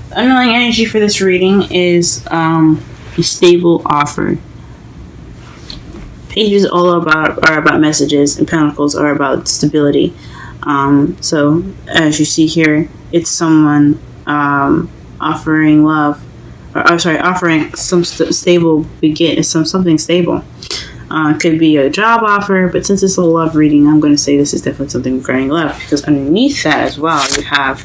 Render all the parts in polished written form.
The underlying energy for this reading is a stable offer. Pages are about messages, and pentacles are about stability. So as you see here, it's someone offering love, offering some stable something stable. It could be a job offer, but since it's a love reading, I'm going to say this is definitely something regarding love, because underneath that as well, you have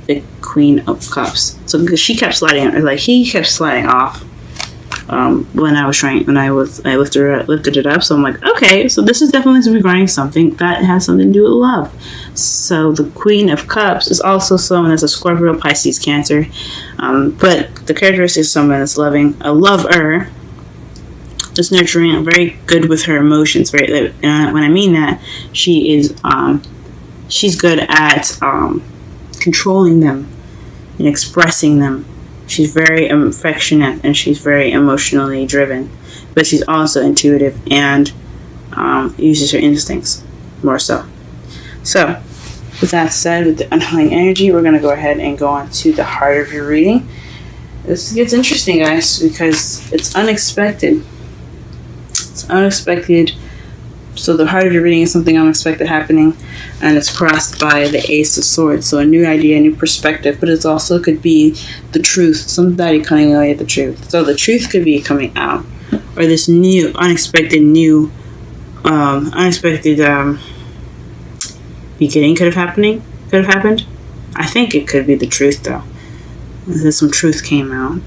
the Queen of Cups. So he kept sliding off when I lifted it up. So I'm like, okay, so this is definitely regarding something that has something to do with love. So the Queen of Cups is also someone that's a Scorpio, Pisces, Cancer, but the characteristic is someone that's loving, a lover, just nurturing, very good with her emotions. Right, and when I mean that, she's good at controlling them and expressing them. She's very affectionate and she's very emotionally driven, but she's also intuitive and uses her instincts more so. So, with that said, with the underlying energy, we're going to go ahead and go on to the heart of your reading. This gets interesting, guys, because it's unexpected. It's unexpected. So the heart of your reading is something unexpected happening, and it's crossed by the Ace of Swords. So a new idea, a new perspective, but it also could be the truth, somebody coming away with the truth. So the truth could be coming out, or this new, unexpected beginning could have happened. I think it could be the truth, though. Some truth came out.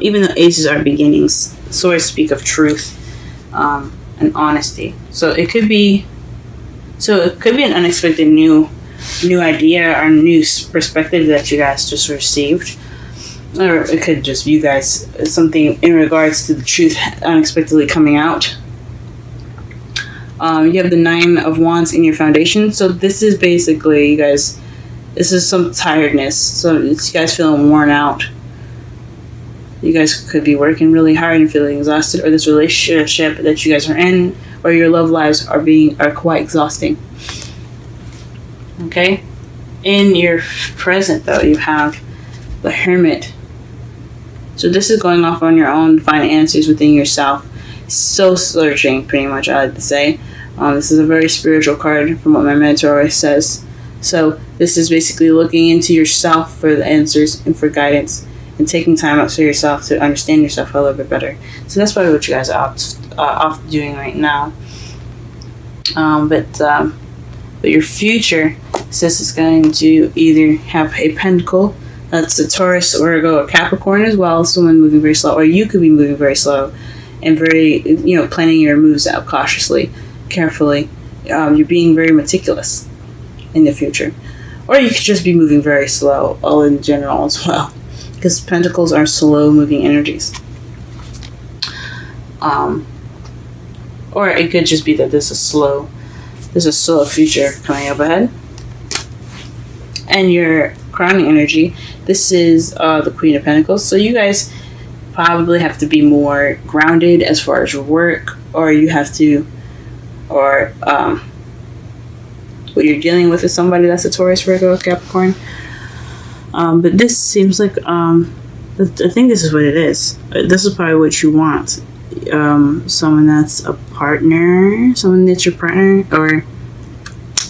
Even though aces are beginnings, swords speak of truth. And honesty. So it could be an unexpected new idea or new perspective that you guys just received, or it could just be you guys something in regards to the truth unexpectedly coming out. You have the Nine of Wands in your foundation. So this is basically, you guys, this is some tiredness. So it's you guys feeling worn out. You guys could be working really hard and feeling exhausted, or this relationship that you guys are in, or your love lives are quite exhausting. Okay? In your present, though, you have the Hermit. So this is going off on your own, find answers within yourself. So searching, pretty much, I like to say. This is a very spiritual card from what my mentor always says. So this is basically looking into yourself for the answers and for guidance, and taking time out for yourself to understand yourself a little bit better. So that's probably what you guys are off doing right now. But your future says it's going to either have a pentacle, that's a Taurus, Virgo, or Capricorn as well, someone moving very slow, or you could be moving very slow and very, planning your moves out cautiously, carefully. You're being very meticulous in the future. Or you could just be moving very slow, all in general as well, because pentacles are slow-moving energies. Or it could just be that there's a slow future coming up ahead. And your crowning energy, this is the Queen of Pentacles. So you guys probably have to be more grounded as far as your work, or you have to, or what you're dealing with is somebody that's a Taurus, Virgo, Capricorn. But this seems like, I think this is what it is. This is probably what you want. Someone that's a partner, someone that's your partner, or,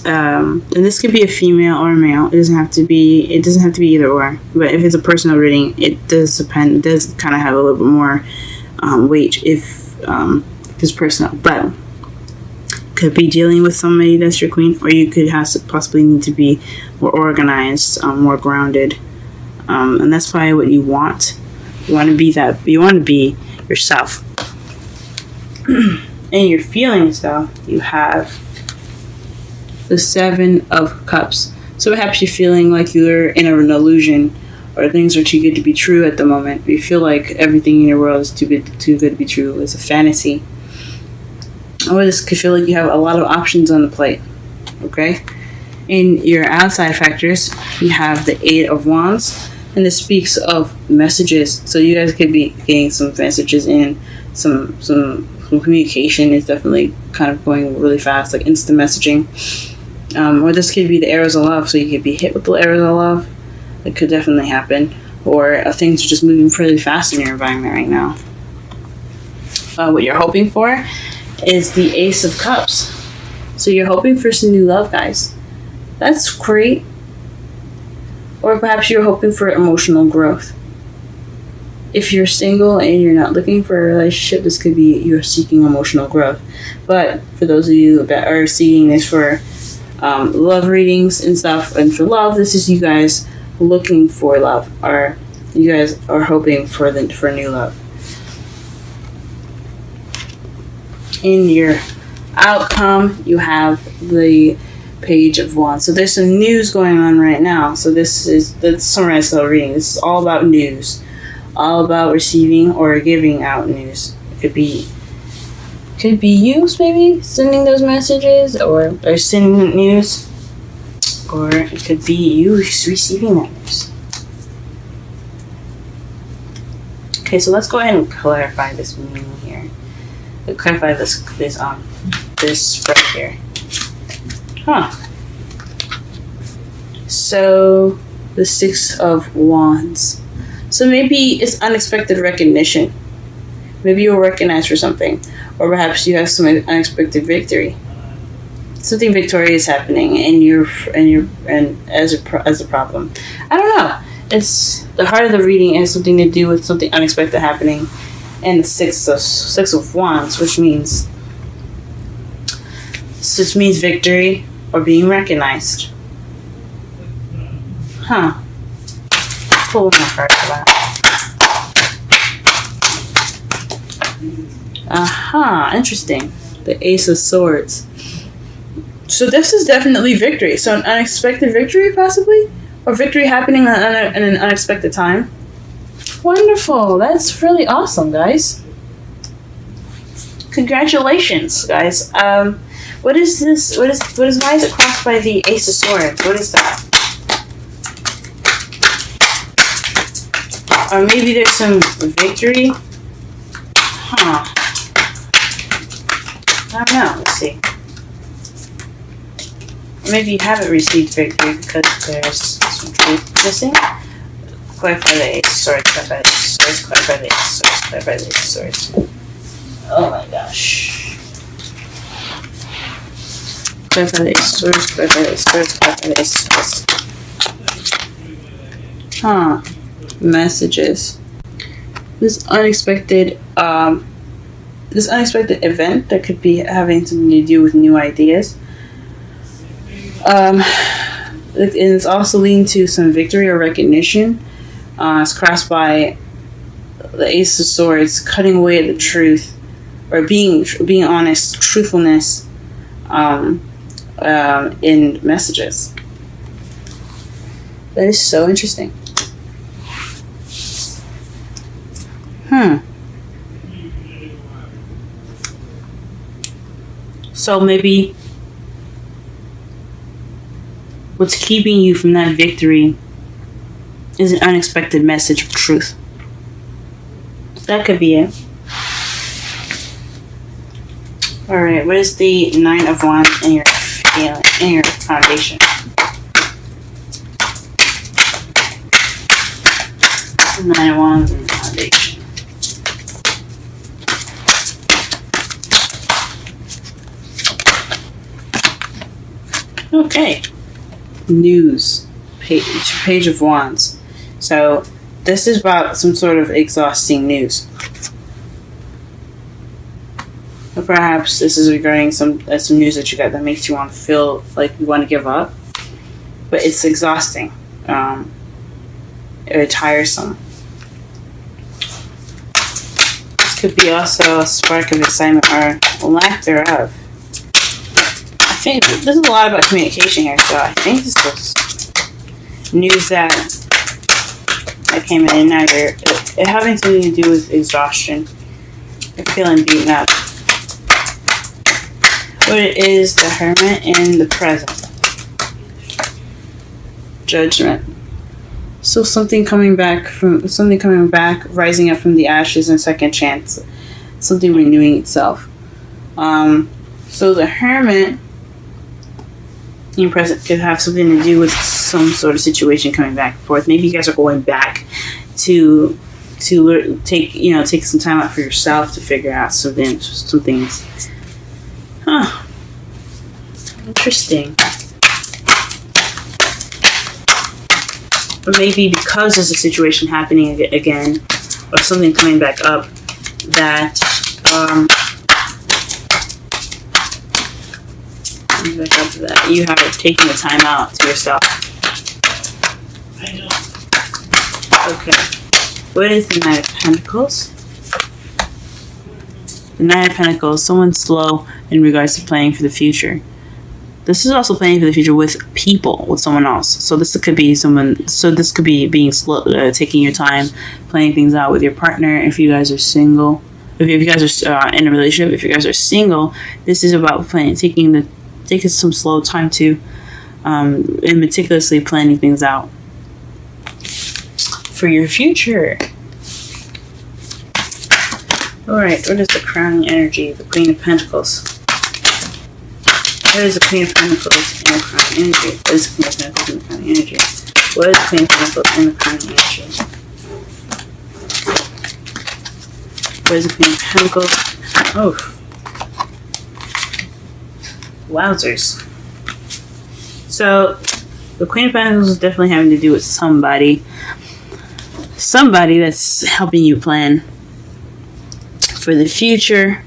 and this could be a female or a male. It doesn't have to be either or. But if it's a personal reading, it does depend. It does kind of have a little bit more weight if it's personal. But could be dealing with somebody that's your queen, or you could possibly need to be more organized, more grounded, and that's probably what you want. You want to be that. You want to be yourself. In your feelings, though, you have the Seven of Cups. So perhaps you're feeling like you're in an illusion, or things are too good to be true at the moment. You feel like everything in your world is too good to be true. It's a fantasy. Or this could feel like you have a lot of options on the plate. Okay? In your outside factors, you have the Eight of Wands, and this speaks of messages. So you guys could be getting some messages in, some communication is definitely kind of going really fast, like instant messaging. Or this could be the arrows of love, so you could be hit with the arrows of love. It could definitely happen. Or things are just moving pretty fast in your environment right now. What you're hoping for is the Ace of Cups. So you're hoping for some new love, guys. That's great. Or perhaps you're hoping for emotional growth. If you're single and you're not looking for a relationship, this could be you're seeking emotional growth. But for those of you that are seeking this for love readings and stuff, and for love, this is you guys looking for love, or you guys are hoping for new love. In your outcome, you have the Page of Wands. So there's some news going on right now. So let's summarize the reading. This is all about news, all about receiving or giving out news. It could be you maybe sending those messages or sending news, or it could be you receiving that news. Okay, so let's go ahead and clarify this meaning here. Clarify this spread here. So the Six of Wands. So maybe it's unexpected recognition. Maybe you're recognized for something, or perhaps you have some unexpected victory. Something victorious happening, and as a problem. I don't know. It's the heart of the reading has something to do with something unexpected happening, and the Six of Wands, which means victory or being recognized. Pull my card for that. Interesting. The Ace of Swords. So this is definitely victory. So an unexpected victory, possibly? Or victory happening in an unexpected time. Wonderful. That's really awesome, guys. Congratulations, guys. What is this? Why is it crossed by the Ace of Swords? What is that? Or maybe there's some victory? I don't know. Let's see. Maybe you haven't received victory because there's some truth missing. Clarify the Ace of Swords. Clarify the Ace of Swords. Clarify the Ace of Swords. Clarify the Ace of Swords. Oh my gosh. Clarify the Ace of Swords. Clarify the Ace of Swords. Clarify the Ace of Swords. Messages. This unexpected event that could be having something to do with new ideas. And it's also leading to some victory or recognition. It's crossed by the Ace of Swords, cutting away at the truth, or being honest, truthfulness in messages. That is so interesting. So maybe what's keeping you from that victory is an unexpected message of truth. That could be it. Alright, what is the Nine of Wands in your foundation? Nine of Wands in your foundation. Okay. News. Page of Wands. So this is about some sort of exhausting news. Or perhaps this is regarding some news that you got that makes you want to feel like you want to give up. But it's exhausting. Or tiresome. This could be also a spark of excitement or lack thereof. I think this is a lot about communication here, so I think this was news that came in. Now it having something to do with exhaustion. You're feeling beaten up. What it is, the Hermit in the present. Judgment. So something coming back, rising up from the ashes, and second chance. Something renewing itself. So the Hermit Your present could have something to do with some sort of situation coming back and forth. Maybe you guys are going back to take some time out for yourself to figure out some things. Huh. Interesting. Or maybe because there's a situation happening again, or something coming back up, that you have taken the time out to yourself. Okay. What is the Knight of Pentacles? The Knight of Pentacles, someone slow in regards to planning for the future. This is also planning for the future with people, with someone else. So this could be someone. So this could be being slow, taking your time, planning things out with your partner. If you guys are single, if you guys are in a relationship, if you guys are single, this is about taking some slow time to, and meticulously planning things out for your future. All right, what is the crowning energy? The Queen of Pentacles. What is the Queen of Pentacles in the crowning energy? What is the Queen of Pentacles in the crowning energy? What is the Queen of Pentacles in the crowning energy? What is the Queen of Pentacles? Oh. Wowzers. So, the Queen of Pentacles is definitely having to do with somebody. Somebody that's helping you plan for the future.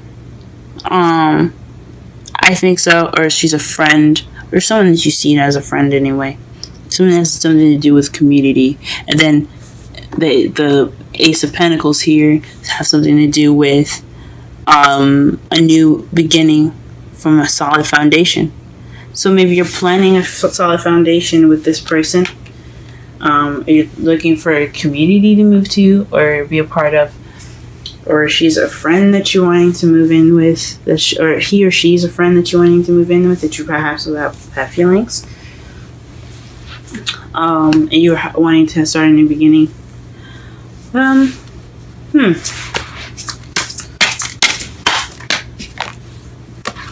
I think so. Or she's a friend. Or someone that you see as a friend anyway. Something that has something to do with community. And then the Ace of Pentacles here have something to do with a new beginning from a solid foundation. So maybe you're planning a solid foundation with this person. You're looking for a community to move to or be a part of. Or she's a friend that you're wanting to move in with. Or he or she's a friend that you're wanting to move in with that you perhaps will have feelings. And you're wanting to start a new beginning.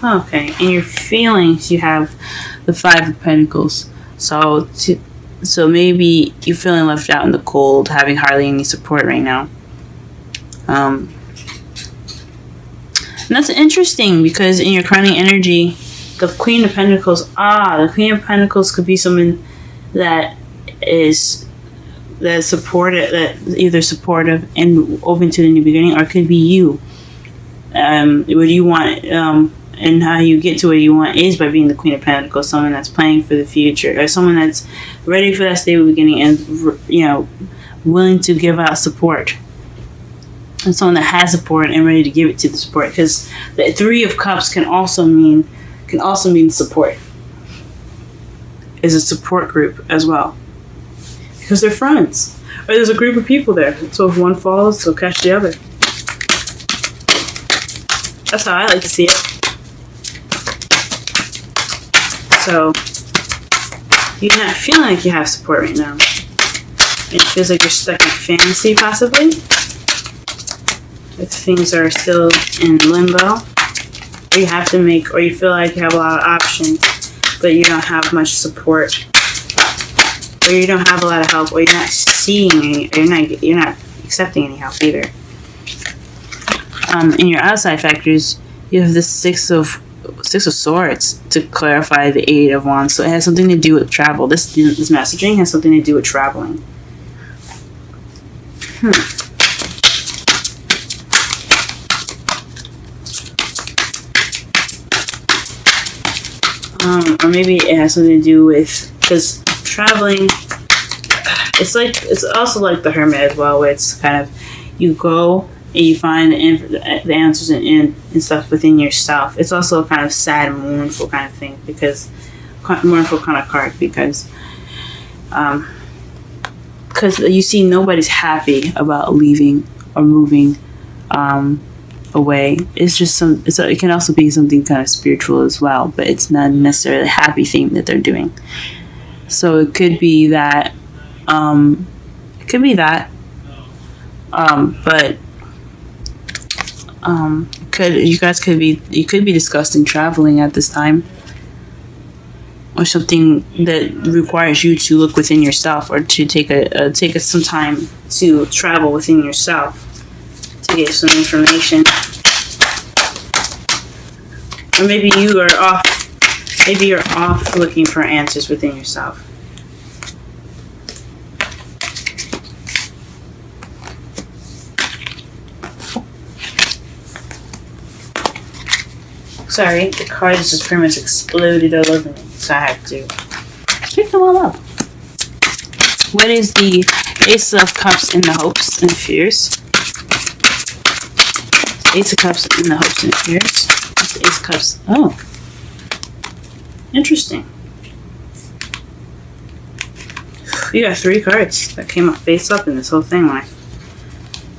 Okay, in your feelings, you have the Five of Pentacles. So maybe you're feeling left out in the cold, having hardly any support right now. And that's interesting because in your crowning energy, the Queen of Pentacles. The Queen of Pentacles could be someone that is supportive, that either supportive and open to the new beginning, or it could be you. What you want, and how you get to where you want is by being the Queen of Pentacles, someone that's planning for the future, or someone that's ready for that stable beginning and willing to give out support. And someone that has support and ready to give it to the support, because the Three of Cups can also mean support. Is a support group as well, because they're friends, or there's a group of people there. So if one falls, they'll catch the other. That's how I like to see it. So you're not feeling like you have support right now. It feels like you're stuck in fantasy, possibly. If things are still in limbo, or you have to or you feel like you have a lot of options, but you don't have much support, or you don't have a lot of help, or you're not seeing any, or you're not accepting any help either. In your outside factors, you have the Six of Swords to clarify the Eight of Wands. So it has something to do with travel. This messaging has something to do with traveling. Or maybe it has something to do with, because traveling, it's also like the Hermit as well, where it's kind of, you go and you find the answers and stuff within yourself. It's also a kind of sad and mournful kind of thing, mournful kind of card, because you see nobody's happy about leaving or moving away. It's just it can also be something kind of spiritual as well, but it's not necessarily a happy thing that they're doing. So it could be that, but you could be discussing traveling at this time. or something that requires you to look within yourself, or to take some time to travel within yourself to get some information. Or maybe you're off looking for answers within yourself. Sorry, the cards just pretty much exploded all over me, so I had to pick them all up. What is the Ace of Cups in the hopes and fears? Ace of Cups in the hopes and fears. What's the Ace of Cups? Oh. Interesting. You got 3 cards that came up face up in this whole thing.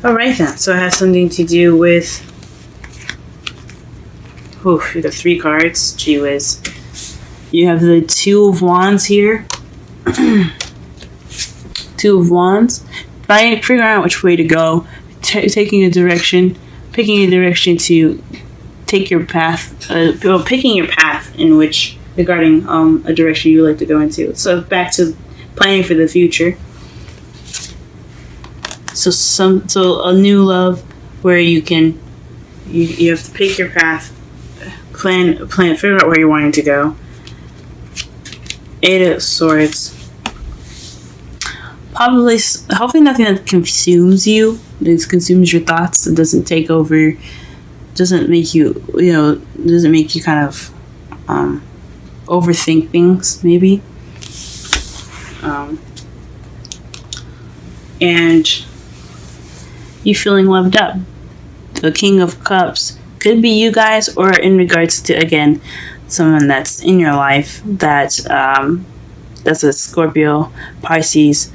Alright then, so it has something to do with... Oof, you got 3 cards. Gee whiz. You have the 2 of Wands here. 2 of Wands. Figuring out which way to go. Picking a direction to take your path. Picking your path in which, regarding a direction you would like to go into. So back to planning for the future. So a new love where you can, you have to pick your path. Plan, figure out where you're wanting to go. 8 of Swords. Probably, hopefully nothing that consumes you, that consumes your thoughts, that doesn't take over, doesn't make you kind of overthink things, maybe. And you feeling loved up. The King of Cups could be you guys, or in regards to, again, someone that's in your life that's a Scorpio, Pisces,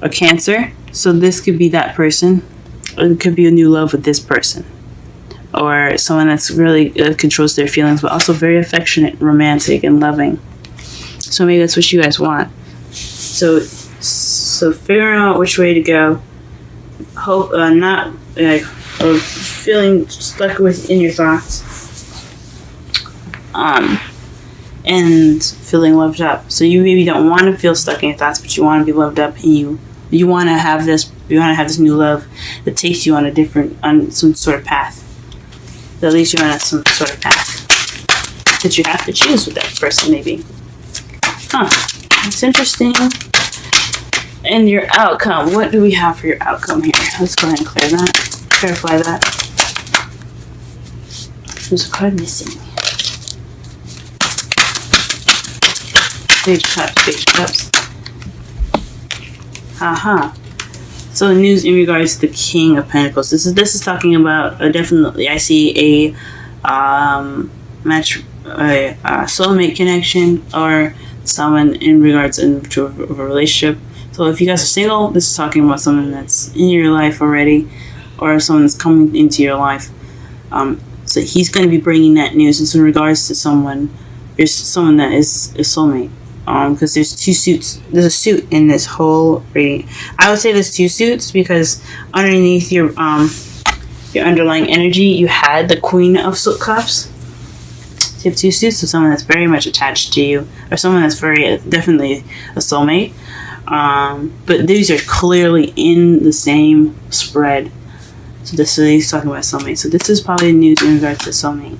or Cancer. So this could be that person, or it could be a new love with this person, or someone that's really controls their feelings, but also very affectionate, romantic, and loving. So maybe that's what you guys want. So figuring out which way to go. Hope not like. Or feeling stuck within your thoughts, and feeling loved up. So you maybe don't want to feel stuck in your thoughts, but you want to be loved up, and you want to have this new love that takes you on some sort of path. That leads you on some sort of path that you have to choose with that person, maybe. That's interesting. And your outcome. What do we have for your outcome here? Let's go ahead and clarify that. There's a card missing. Page cups. So news in regards to the King of Pentacles. This is talking about definitely. I see a soulmate connection, or someone in regards to a relationship. So if you guys are single, this is talking about someone that's in your life already, or someone that's coming into your life. So he's going to be bringing that news. It's in regards to someone. There's someone that is a soulmate. Because there's 2 suits. There's a suit in this whole reading. I would say there's 2 suits because underneath your underlying energy, you had the Queen of Cups. So you have 2 suits. So someone that's very much attached to you, or someone that's very definitely a soulmate. But these are clearly in the same spread. So he's talking about soulmate. So this is probably news in regards to soulmate.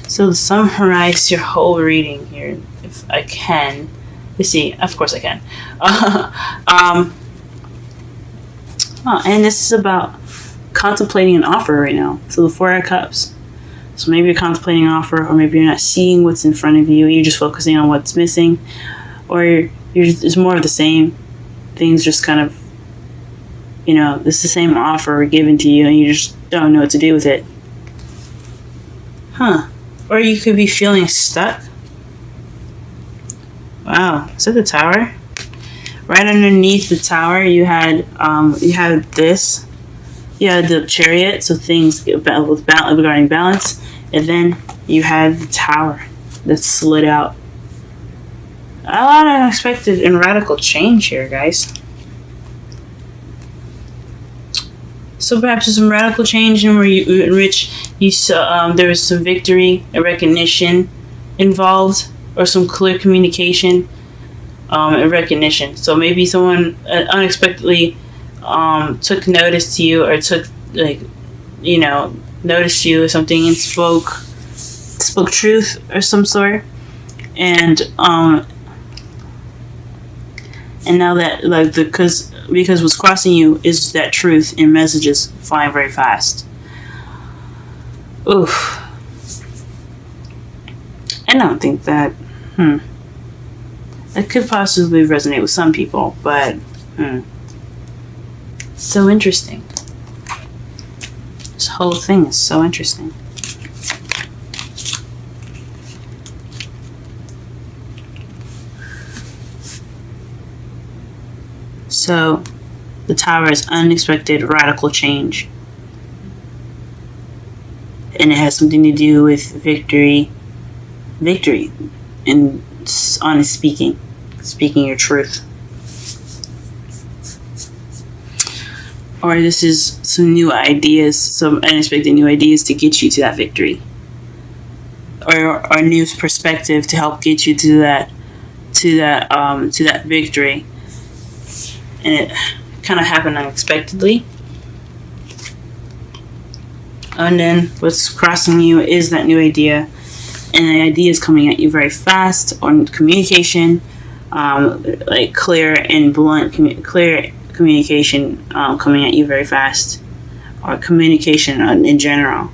So to summarize your whole reading here, if I can. Let's see. Of course I can. And this is about contemplating an offer right now. So the 4 of Cups. So maybe you're contemplating an offer, or maybe you're not seeing what's in front of you. You're just focusing on what's missing, or it's more of the same. Things just kind of, it's the same offer given to you, and you just don't know what to do with it. Or you could be feeling stuck. Wow, is that the Tower? Right underneath the Tower, you had this. You had the Chariot, so things regarding balance, and then you had the Tower that slid out. A lot of unexpected and radical change here, guys. So perhaps there's some radical change in which you saw there was some victory, a recognition, involved, or some clear communication and recognition. So maybe someone unexpectedly took notice to you, or took, like, noticed you or something, and spoke truth or some sort. And now that, like, because what's crossing you is that truth, and messages flying very fast. Oof. I don't think that that could possibly resonate with some people, but so interesting. This whole thing is so interesting. So, the Tower is unexpected, radical change. And it has something to do with victory, and honest speaking your truth. Or this is some new ideas, some unexpected new ideas to get you to that victory. Or a new perspective to help get you to that victory. And it kind of happened unexpectedly. And then what's crossing you is that new idea. And the idea is coming at you very fast, on communication, like clear and blunt, clear communication coming at you very fast, or communication in general.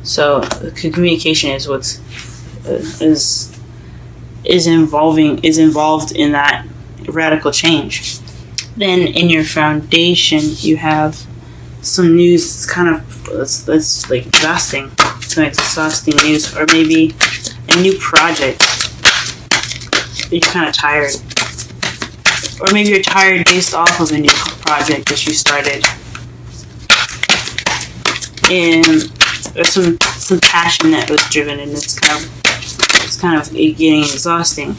So communication is what's is involved in that radical change. Then in your foundation, you have some news that's like exhausting. Some exhausting news, or maybe a new project. You're kind of tired, or maybe you're tired based off of a new project that you started, and there's some passion that was driven, and it's kind of getting exhausting.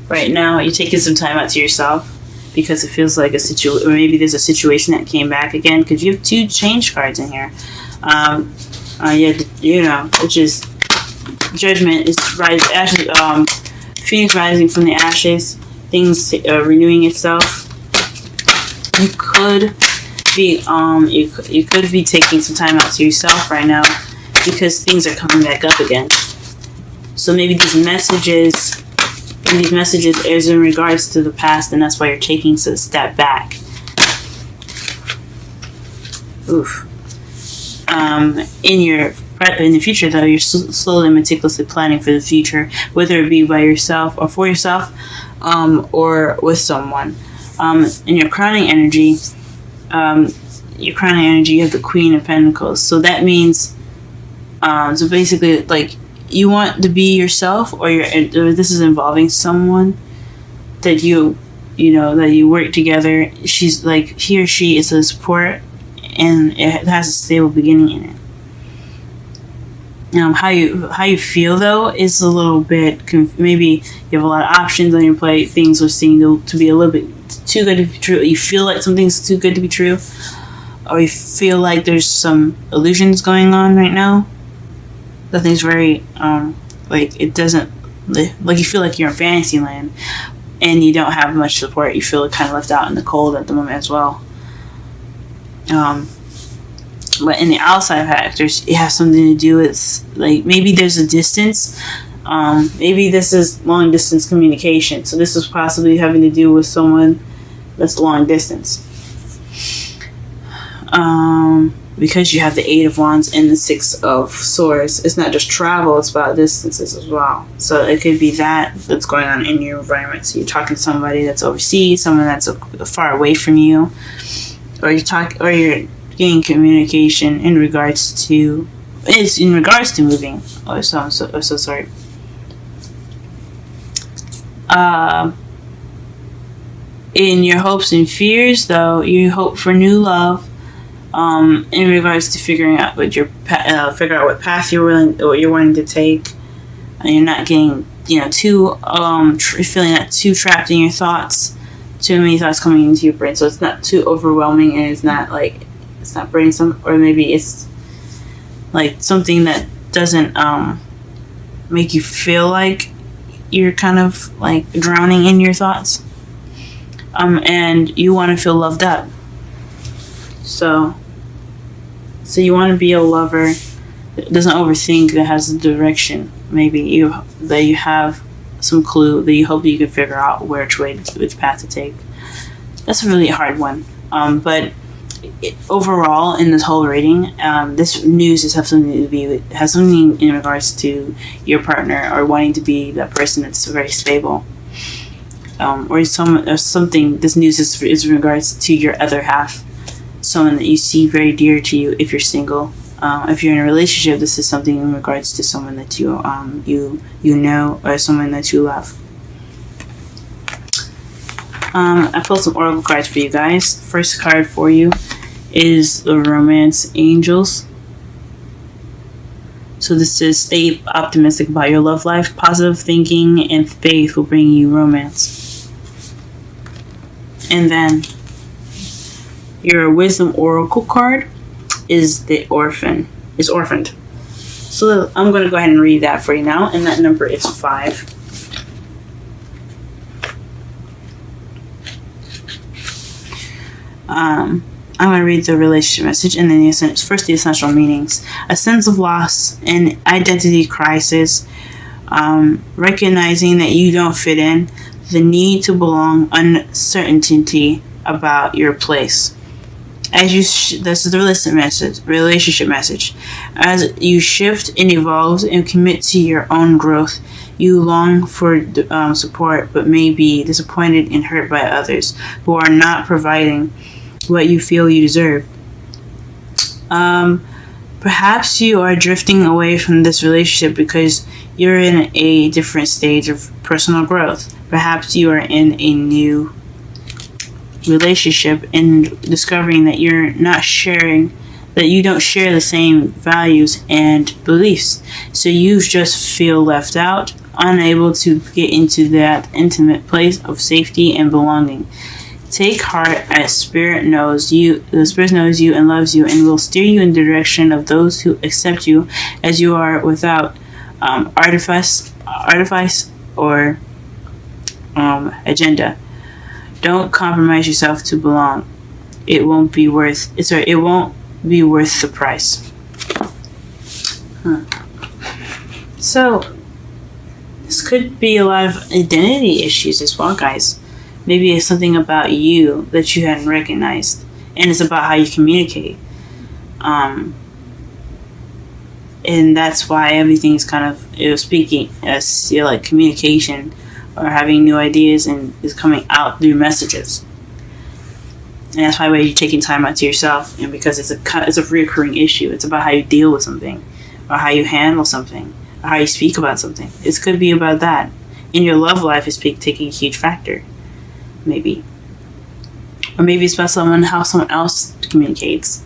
Right now, you're taking some time out to yourself, because it feels like a situation, or maybe there's a situation that came back again, because you have 2 change cards in here. Which is Judgment. Is Phoenix rising from the ashes, things renewing itself. You could be you could be taking some time out to yourself right now, because things are coming back up again. So maybe these messages is in regards to the past, and that's why you're taking a step back. Oof. In the future, though, you're slowly and meticulously planning for the future, whether it be by yourself or for yourself, or with someone. In your crowning energy, you have the Queen of Pentacles. So that means, so basically, like, you want to be yourself, or this is involving someone that that you work together. She's like, he or she is a support, and it has a stable beginning in it. How you feel, though, is a little bit maybe you have a lot of options on your plate. Things are seeming to be a little bit too good to be true. You feel like something's too good to be true, or you feel like there's some illusions going on right now. Nothing's very like, it doesn't, like, you feel like you're in fantasy land, and you don't have much support. You feel kind of left out in the cold at the moment as well. But in the outside factors, it has something to do with, like, maybe there's a distance. Maybe this is long distance communication. So this is possibly having to do with someone that's long distance. Because you have the 8 of Wands and the 6 of Swords. It's not just travel, it's about distances as well. So it could be that's going on in your environment. So you're talking to somebody that's overseas, someone that's far away from you, or you're getting communication in regards to moving, or so sorry. In your hopes and fears, though, you hope for new love. In regards to figuring out what path you're wanting to take, and you're not getting too feeling not too trapped in your thoughts, too many thoughts coming into your brain, so it's not too overwhelming, and it's not like it's not burdensome, or maybe it's like something that doesn't make you feel like you're kind of like drowning in your thoughts, and you want to feel loved up. So you want to be a lover that doesn't overthink, that has a direction. Maybe you have some clue that you hope you can figure out which path to take. That's a really hard one. But overall, in this whole reading, this news has something in regards to your partner, or wanting to be that person that's very stable, or something. This news is in regards to your other half, someone that you see very dear to you. If you're single, if you're in a relationship, this is something in regards to someone that you know, or someone that you love. I pulled some oracle cards for you guys. The first card for you is the Romance Angels. So this is, stay optimistic about your love life. Positive thinking and faith will bring you romance. And then your Wisdom Oracle card is the Orphaned. So I'm going to go ahead and read that for you now, and that number is 5. I'm going to read the relationship message, and then the essential meanings. A sense of loss and identity crisis, recognizing that you don't fit in, the need to belong, uncertainty about your place. As you this is the relationship message. As you shift and evolve and commit to your own growth, you long for support, but may be disappointed and hurt by others who are not providing what you feel you deserve. Perhaps you are drifting away from this relationship because you're in a different stage of personal growth. Perhaps you are in a new relationship and discovering that you don't share the same values and beliefs. So you just feel left out, unable to get into that intimate place of safety and belonging. Take heart, as Spirit knows you. The Spirit knows you and loves you, and will steer you in the direction of those who accept you as you are, without artifice or agenda. Don't compromise yourself to belong. It won't be worth the price. So this could be a lot of identity issues as well, guys. Maybe it's something about you that you hadn't recognized, and it's about how you communicate. And that's why everything is kind of speaking as like communication, or having new ideas, and is coming out through messages. And that's why you're taking time out to yourself, and because it's a reoccurring issue. It's about how you deal with something, or how you handle something, or how you speak about something. It could be about that. In your love life is taking a huge factor. Maybe. Or maybe it's about how someone else communicates.